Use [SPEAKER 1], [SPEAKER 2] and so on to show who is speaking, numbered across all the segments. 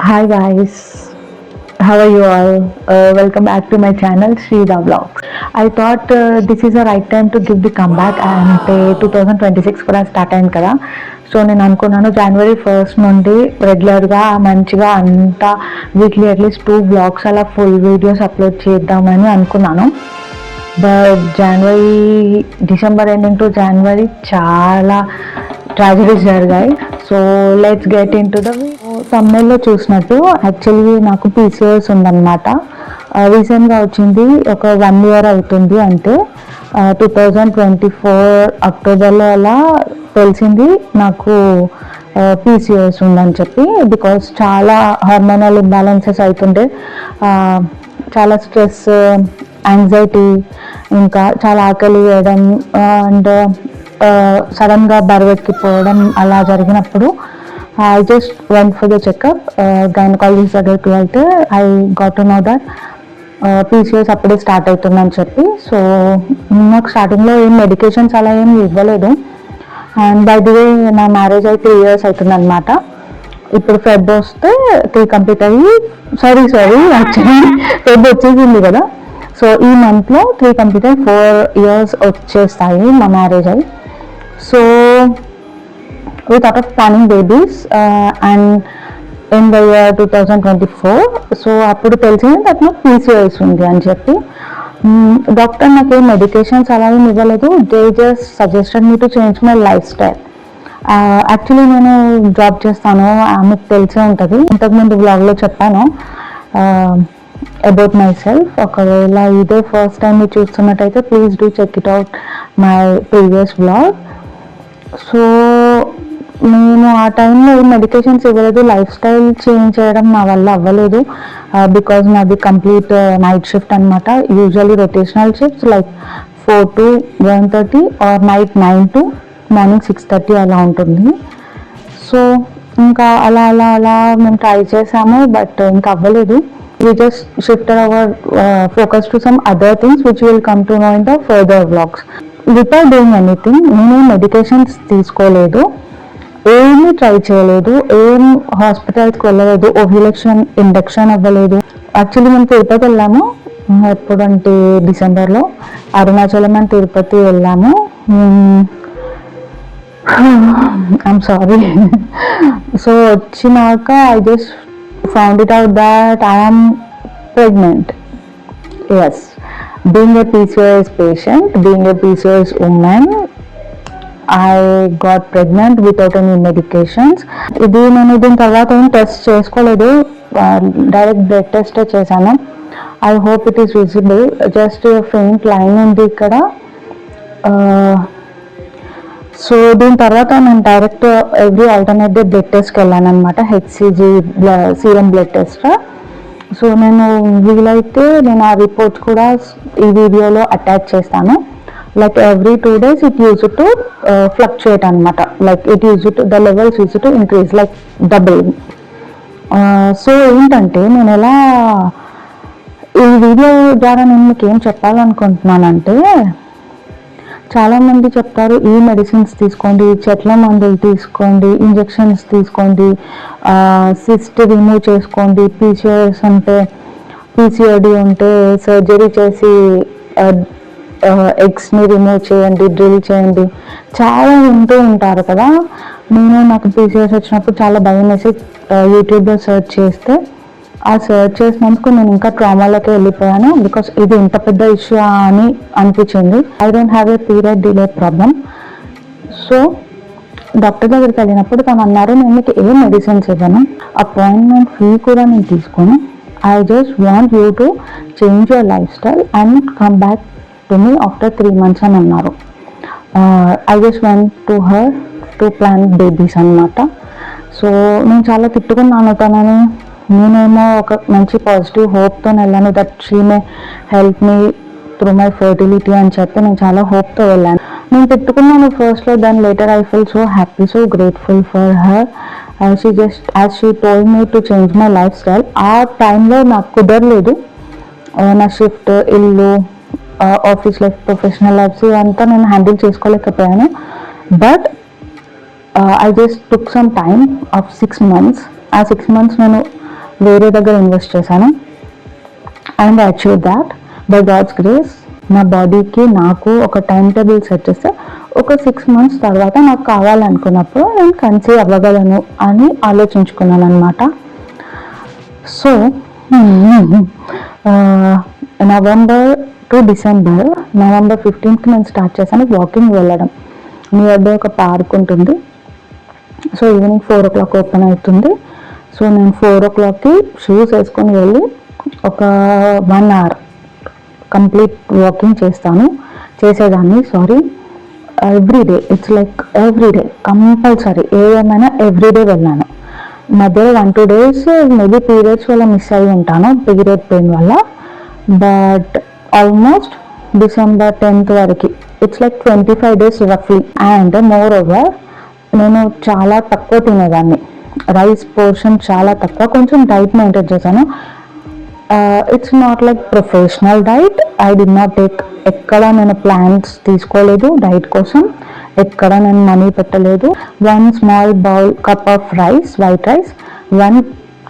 [SPEAKER 1] Hi guys, how are you all? Welcome back to my channel Shrida Vlogs. I thought this is the right time to give the comeback అంటే 2026 కూడా start అయింది కదా. So నేను అనుకున్నాను జనవరి 1st నుండి రెగ్యులర్గా మంచిగా అంతా వీక్లీ అట్లీస్ట్ 2 వ్లాగ్స్ అలా ఫుల్ వీడియోస్ అప్లోడ్ చేద్దామని అనుకున్నాను. But December ending to January చాలా ట్రాజడీస్ జరిగాయి. So let's get in to the తమిళ్లో చూసినట్టు యాక్చువల్లీ నాకు పీసీఓఎస్ ఉందన్నమాట. రీసెంట్గా వచ్చింది, ఒక 1 year అవుతుంది. అంటే 2024 అక్టోబర్లో అలా తెలిసింది నాకు పీసీఓఎస్ ఉందని చెప్పి. బికాస్ చాలా హార్మోనల్ ఇంబ్యాలెన్సెస్ అవుతుండే, చాలా స్ట్రెస్, యాంగ్జైటీ, ఇంకా చాలా ఆకలి వేయడం అండ్ సడన్గా బరువెక్కిపోవడం అలా జరిగినప్పుడు I just went for the checkup. Gynecologist దగ్గరికి వెళ్తే I got to know that PCOS అప్పుడే స్టార్ట్ అవుతుందని చెప్పి. సో నాకు స్టార్టింగ్లో ఏం మెడికేషన్స్ అలా ఏం ఇవ్వలేదు. అండ్ బై ది వే నా మ్యారేజ్ అయితే 3 years అవుతుంది అనమాట. ఇప్పుడు ఫెబ్ వస్తే 3 కంప్లీట్ అయ్యి సారీ యాక్చువల్లీ ఫెబ్ వచ్చేసింది కదా. సో ఈ మంత్లో 3 కంప్లీట్ అయ్యి 4 years వచ్చేస్తాయి మా మ్యారేజ్ అయ్యి. So we thought of planning babies and in the year 2024. So అప్పుడు తెలిసింది దట్ నాకు పీసీఓఎస్ ఉంది అని చెప్పి. డాక్టర్ నాకు ఏ మెడికేషన్స్ అలా ఏమి ఇవ్వలేదు. They just suggested me to change my life style. Actually నేను జాబ్ చేస్తాను, ఆమెకు తెలిసే ఉంటుంది, ఇంతకుముందు వ్లాగ్లో చెప్పాను అబౌట్ మై సెల్ఫ్. ఒకవేళ ఇదే ఫస్ట్ టైం మీరు చూస్తున్నట్టయితే please do check it out my previous vlog. So నేను ఆ టైంలో మెడికేషన్స్ ఇవ్వలేదు, లైఫ్ స్టైల్ చేంజ్ చేయడం నా వల్ల అవ్వలేదు. బికాజ్ నాది కంప్లీట్ నైట్ షిఫ్ట్ అనమాట. Usually rotational shifts like 4 to 1:30 or night 9 to morning 6:30 అలా ఉంటుంది. సో ఇంకా అలా అలా అలా మేము ట్రై చేసాము, బట్ ఇంకా అవ్వలేదు. we just shifted our focus to some other things which will come to know in the further vlogs. Without doing anything, నేను మెడికేషన్స్ తీసుకోలేదు, ఏమీ ట్రై చేయలేదు, ఏం హాస్పిటల్స్కి వెళ్ళలేదు, ఓవ్యులేషన్ ఇండక్షన్ అవ్వలేదు. యాక్చువల్లీ మేము తిరుపతి వెళ్ళాము, ఎప్పుడంటే డిసెంబర్లో. అరుణాచలం అండ్ తిరుపతి వెళ్ళాము. I'm sorry. సో వచ్చినాక I just found it out that I am pregnant. Yes, being a PCOS patient, being a PCOS woman, I got pregnant without any medications. ఇది నేను దీని తర్వాత ఏం టెస్ట్ చేసుకోలేదు, డైరెక్ట్ బ్లడ్ టెస్ట్ చేశాను. I hope it is visible. Just faint line ఉంది ఇక్కడ. So దీని తర్వాత నేను direct every alternate day blood టెస్ట్కి వెళ్ళాను అనమాట, HCG serum blood test. So నేను వీలైతే నేను ఆ రిపోర్ట్స్ కూడా ఈ వీడియోలో అటాచ్ చేస్తాను. Like every 2 days it use to fluctuate అనమాట, like it use to the levels use to increase like double. So ఏంటంటే నేను ఎలా ఈ వీడియో ద్వారా నేను మీకు ఏం చెప్పాలనుకుంటున్నానంటే, చాలామంది చెప్తారు ఈ మెడిసిన్స్ తీసుకోండి, చెట్ల మందులు తీసుకోండి, ఇంజెక్షన్స్ తీసుకోండి, సిస్ట్ రిమూవ్ చేసుకోండి, పీసీఓఎస్ ఉంటే పీసీఓడి ఉంటే సర్జరీ చేసి ఎగ్స్ని రిమూవ్ చేయండి, డ్రిల్ చేయండి, చాలా వింటూ ఉంటారు కదా. నాకు పీసీఓఎస్ వచ్చినప్పుడు చాలా భయం వేసి యూట్యూబ్లో సెర్చ్ చేస్తే, ఆ సెర్చ్ చేసినందుకు నేను ఇంకా ట్రామాలోకి వెళ్ళిపోయాను. బికాస్ ఇది ఇంత పెద్ద ఇష్యూ అని అనిపించింది. I don't have a period delay problem. So doctor దగ్గరికి వెళ్ళినప్పుడు తను అన్నారు, నేను మీకు ఏ మెడిసిన్స్ ఇవ్వను, అపాయింట్మెంట్ ఫీ కూడా నేను తీసుకోను, I just want you to change your life style and come back to me after 3 months అని అన్నారు. I just went to her to plan babies అనమాట. సో నేను చాలా తిట్టుకున్నాను తనని. నేనేమో ఒక మంచి పాజిటివ్ హోప్తో వెళ్ళాను, that she may help me through my fertility అని చెప్పి నేను చాలా హోప్తో వెళ్ళాను. నేను తిట్టుకున్నాను ఫస్ట్లో, then later I feel so happy, so grateful for her. She just as she told me to change my life style. ఆ టైంలో నాకు కుదరలేదు, నా షిఫ్ట్, ఇల్లు, ఆఫీస్ లైఫ్, ప్రొఫెషనల్ లైఫ్స్ అంతా నేను హ్యాండిల్ చేసుకోలేకపోయాను. But I just took some time off 6 months. ఆ 6 months నేను వేరే దగ్గర ఇన్వెస్ట్ చేశాను. And achieve that by God's grace. నా బాడీకి నాకు ఒక టైం టేబుల్ సెట్ చేస్తే ఒక 6 months తర్వాత నాకు కావాలనుకున్నప్పుడు నేను కన్సీవ్ అవ్వగలను అని ఆలోచించుకున్నాను అనమాట. So November to December, November 15th నేను స్టార్ట్ చేశాను వాకింగ్ వెళ్ళడం. నియర్ బై ఒక పార్క్ ఉంటుంది. సో ఈవినింగ్ 4 o'clock ఓపెన్ అవుతుంది. సో నేను 4 o'clockకి షూస్ వేసుకొని వెళ్ళి ఒక 1 hour కంప్లీట్ వాకింగ్ చేసేదాన్ని everyday. It's like everyday compulsory, ఏమైనా ఎవ్రీడే వెళ్ళాను. మధ్యలో 1-2 days మేబీ పీరియడ్స్ వల్ల మిస్ అయ్యి ఉంటాను, పీరియడ్ పెయిన్ వల్ల. బట్ ఆల్మోస్ట్ December 10th వరకు it's like 25 days రఫ్లీ. And more over నేను చాలా తక్కువ తినేదాన్ని, రైస్ పోర్షన్ చాలా తక్కువ, కొంచెం డైట్ మెయింటైన్ చేశాను. It's not like professional diet. I did not take, ఎక్కడ నేను ప్లాన్స్ తీసుకోలేదు డైట్ కోసం, ఎక్కడ నేను మనీ పెట్టలేదు. 1 small bowl cup of rice, white rice, 1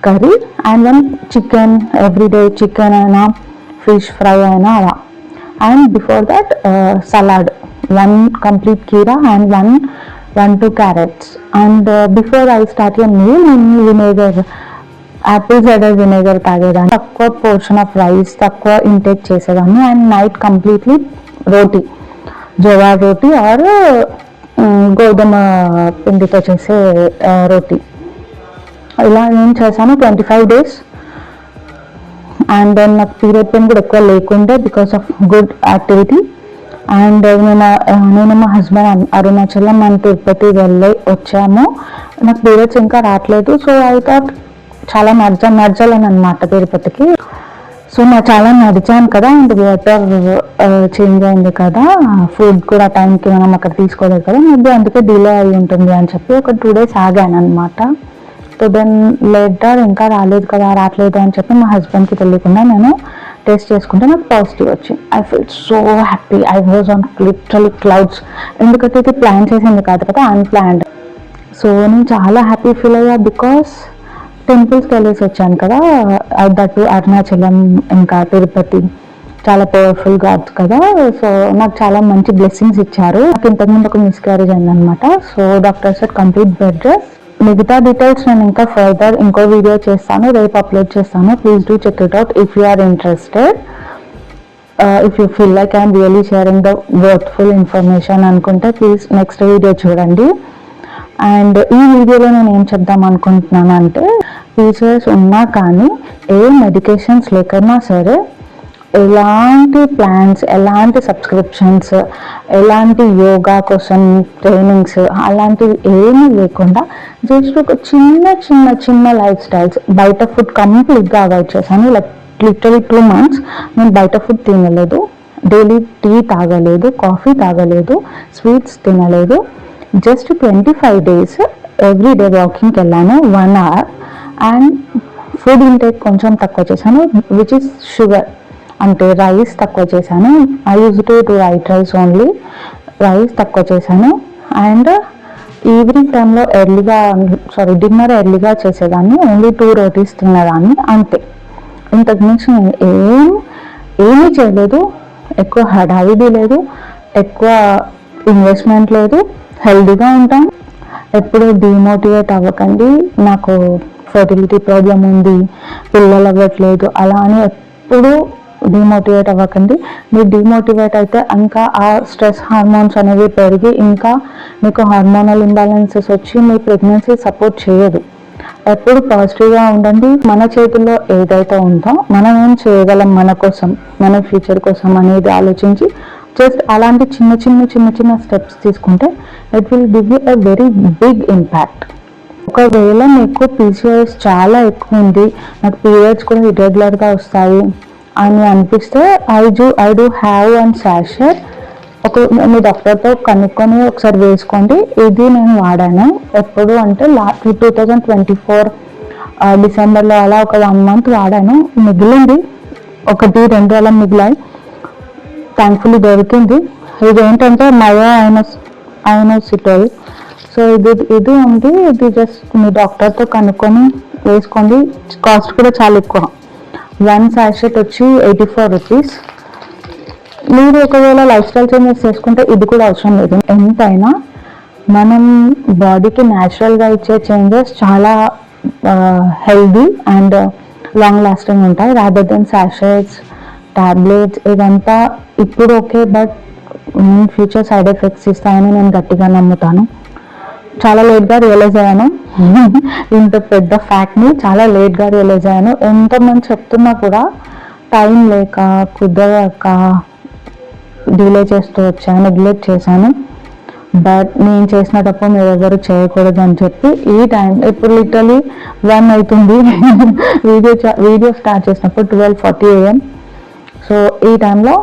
[SPEAKER 1] curry and 1 chicken, everyday chicken అయినా ఫిష్ ఫ్రై అయినా అలా. And before that salad, 1 complete కీరా and 1-2 carrots. And before I start a meal, నేను వినేగర్, యాపిల్ సైడర్ వినేగర్ తాగేదాన్ని. తక్కువ portion of rice, తక్కువ intake చేసేదాన్ని. And night completely రోటీ, జవార్ రోటీ ఆర్ గోధుమ పిండితో చేసే రోటీ. ఇలా నేను చేశాను 25 days. అండ్ దెన్ నాకు పీరియడ్ పెయిన్ కూడా ఎక్కువ లేకుండే because of good activity. And నేను మా హస్బెండ్ అరుణాచలం అండ్ తిరుపతి వెళ్ళి వచ్చాము. నాకు పీరియడ్స్ ఇంకా రావట్లేదు. సో ఐ థాట్ చాలా నడచాలని అనమాట తిరుపతికి. సో నేను చాలా నడిచాను కదా, అండ్ వాటర్ చేంజ్ అయింది కదా, ఫుడ్ కూడా టైంకి మనం అక్కడ తీసుకోలేదు కదా, మేబీ అందుకే డిలే అయి ఉంటుంది అని చెప్పి ఒక 2 days ఆగాను అనమాట. సో దెన్ లేటర్ ఇంకా రావట్లేదు అని చెప్పి మా హస్బెండ్కి తెలియకుండా నేను టెస్ట్ చేసుకుంటే నాకు పాజిటివ్ వచ్చింది. I feel so happy. I was on literally clouds. ఎందుకంటే ఇది ప్లాన్ చేసింది కాదు కదా, అన్ప్లాన్డ్. సో నేను చాలా హ్యాపీ ఫీల్ అయ్యా బికాస్ టెంపుల్స్కి వెళ్ళేసి వచ్చాను కదా, దట్టు అరుణాచలం ఇంకా తిరుపతి, చాలా పవర్ఫుల్ గాడ్స్ కదా. సో నాకు చాలా మంచి బ్లెస్సింగ్స్ ఇచ్చారు. నాకు ఇంతకుముందు ఒక మిస్క్యారేజ్ అయిందనమాట. So doctor sir complete bed rest. మిగతా డీటెయిల్స్ నేను ఇంకా ఫర్దర్ ఇంకో వీడియో చేస్తాను, రేపు అప్లోడ్ చేస్తాను. Please do check it out if you are interested. If you feel like I'm really sharing the worthful information అనుకుంటే ప్లీజ్ నెక్స్ట్ వీడియో చూడండి. And ఈ వీడియోలో నేను ఏం చెప్దాం అనుకుంటున్నాను అంటే, పీసీఓఎస్ ఉన్నా కానీ ఏ మెడికేషన్స్ లేకన్నా సరే, ఎలాంటి ప్లాన్స్, ఎలాంటి సబ్స్క్రిప్షన్స్, ఎలాంటి యోగా కోసం ట్రైనింగ్స్ అలాంటివి ఏమీ లేకుండా జస్ట్ ఒక చిన్న లైఫ్ స్టైల్స్, బయట ఫుడ్ కంప్లీట్గా అవాయిడ్ చేశాను. లైక్ లిటరలీ 2 months నేను బయట ఫుడ్ తినలేదు, డైలీ టీ తాగలేదు, కాఫీ తాగలేదు, స్వీట్స్ తినలేదు. జస్ట్ 25 days ఎవ్రీడే వాకింగ్కి వెళ్ళాను 1 hour. అండ్ ఫుడ్ ఇంటేక్ కొంచెం తక్కువ చేశాను, విచ్ ఇస్ షుగర్, అంటే రైస్ తక్కువ చేశాను. I use to white rice only, rice తక్కువ చేశాను. అండ్ ఈవినింగ్ టైంలో డిన్నర్ ఎర్లీగా చేసేదాన్ని, ఓన్లీ 2 rotis తినేదాన్ని అంతే. ఇంతకుమించి నేను ఏమీ చేయలేదు. ఎక్కువ హడావిడి లేదు, ఎక్కువ ఇన్వెస్ట్మెంట్ లేదు. హెల్దీగా ఉంటాం. ఎప్పుడు డిమోటివేట్ అవ్వకండి, నాకు ఫర్టిలిటీ ప్రాబ్లం ఉంది, పిల్లలు అవ్వట్లేదు అలా అని ఎప్పుడు డిమోటివేట్ అవ్వకండి. మీరు డిమోటివేట్ అయితే ఇంకా ఆ స్ట్రెస్ హార్మోన్స్ అనేవి పెరిగి ఇంకా మీకు హార్మోనల్ ఇంబ్యాలెన్సెస్ వచ్చి మీ ప్రెగ్నెన్సీ సపోర్ట్ చేయదు. ఎప్పుడు పాజిటివ్గా ఉండండి. మన చేతుల్లో ఏదైతే ఉందో మనం ఏం చేయగలం మన కోసం, మన ఫ్యూచర్ కోసం అనేది ఆలోచించి జస్ట్ అలాంటి చిన్న స్టెప్స్ తీసుకుంటే it will give you a very big impact. ఒకవేళ మీకు పీసీఓఎస్ చాలా ఎక్కువ ఉంది, నాకు పీరియడ్స్ కూడా ఇర్రెగ్యులర్గా వస్తాయి అని అనిపిస్తే ఐ డూ హ్యావ్ 1 sachet. మీ డాక్టర్తో కనుక్కొని ఒకసారి వేసుకోండి. ఇది నేను వాడాను ఎప్పుడు అంటే 2024 డిసెంబర్లో అలా ఒక 1 month వాడాను. మిగిలింది 1-2 అలా మిగిలాయి, థ్యాంక్ఫుల్లీ దొరికింది. ఇది ఏంటంటే మయోఐనోసిటోల్. సో ఇది ఉంది. ఇది జస్ట్ మీ డాక్టర్తో కనుక్కొని వేసుకోండి. కాస్ట్ కూడా చాలా ఎక్కువ. 1 sachet వచ్చి 84 రూపీస్. మీరు ఒకవేళ లైఫ్ స్టైల్ చేంజెస్ చేసుకుంటే ఇది కూడా అవసరం లేదు. ఎంతైనా మనం బాడీకి న్యాచురల్గా ఇచ్చే చేంజెస్ చాలా హెల్దీ అండ్ లాంగ్ లాస్టింగ్ ఉంటాయి, రాదర్ దెన్ సాషెట్స్, టాబ్లెట్స్. ఇదంతా ఇప్పుడు okay, but future side effects ఇస్తాయని నేను గట్టిగా నమ్ముతాను. చాలా లేట్గా రియలైజ్ అయ్యాను ఇంత పెద్ద ఫ్యాక్ట్ని చాలా లేట్గా రియలైజ్ అయ్యాను. ఎంతమంది చెప్తున్నా కూడా టైం లేక కుదరక డిలే చేస్తూ వచ్చాను, నెగ్లెక్ట్ చేశాను. బట్ నేను చేసిన తప్పు మీరు ఎవరు చేయకూడదు అని చెప్పి ఈ టైం ఇప్పుడు లిటరలీ 1 అవుతుంది వీడియో స్టార్ట్ చేసినప్పుడు 12:40 AM. సో ఈ టైంలో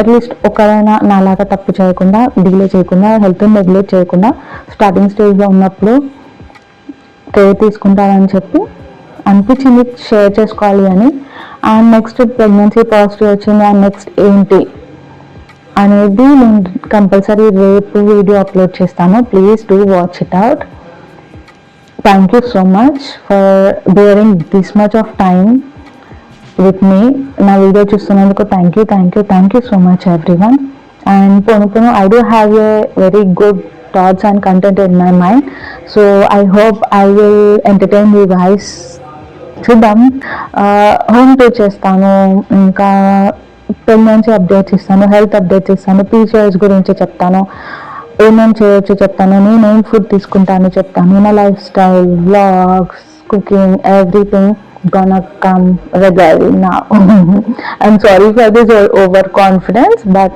[SPEAKER 1] అట్లీస్ట్ ఒకరైనా నాలాగా తప్పు చేయకుండా, డిలే చేయకుండా, హెల్త్ని నెగ్లెక్ట్ చేయకుండా స్టార్టింగ్ స్టేజ్లో ఉన్నప్పుడు కేర్ తీసుకుంటారని చెప్పి అనిపించింది షేర్ చేసుకోవాలి అని. అండ్ నెక్స్ట్ ప్రెగ్నెన్సీ పాజిటివ్ వచ్చింది, అండ్ నెక్స్ట్ ఏంటి అనేది నేను కంపల్సరీ రేపు వీడియో అప్లోడ్ చేస్తాను. Please do watch it out. Thank you so much for bearing this much of time with me. నా వీడియో చూస్తున్నందుకు thank you so much everyone. And పోను I do have a very good thoughts and content in my mind. So I hope I will entertain you guys. చూద్దాం. Home tour చేస్తాను, ఇంకా pregnancy updates ఇస్తాను, health updates ఇస్తాను, PCOS గురించి చెప్తాను, ఏమేమి చేయొచ్చు చెప్తాను, నేనేం ఫుడ్ తీసుకుంటాను చెప్తాను, నా life style, vlogs, cooking, everything gonna come regularly now. I'm sorry for this over confidence, but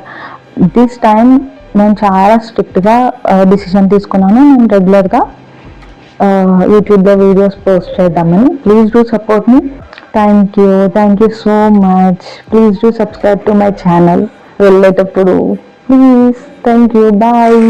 [SPEAKER 1] this time నేను చాలా స్ట్రిక్ట్గా డిసిషన్ తీసుకున్నాను. నేను రెగ్యులర్గా యూట్యూబ్లో వీడియోస్ పోస్ట్ చేద్దామని. Please do support me. Thank you so much. Please do subscribe to my channel వెళ్ళేటప్పుడు please. Thank you. Bye.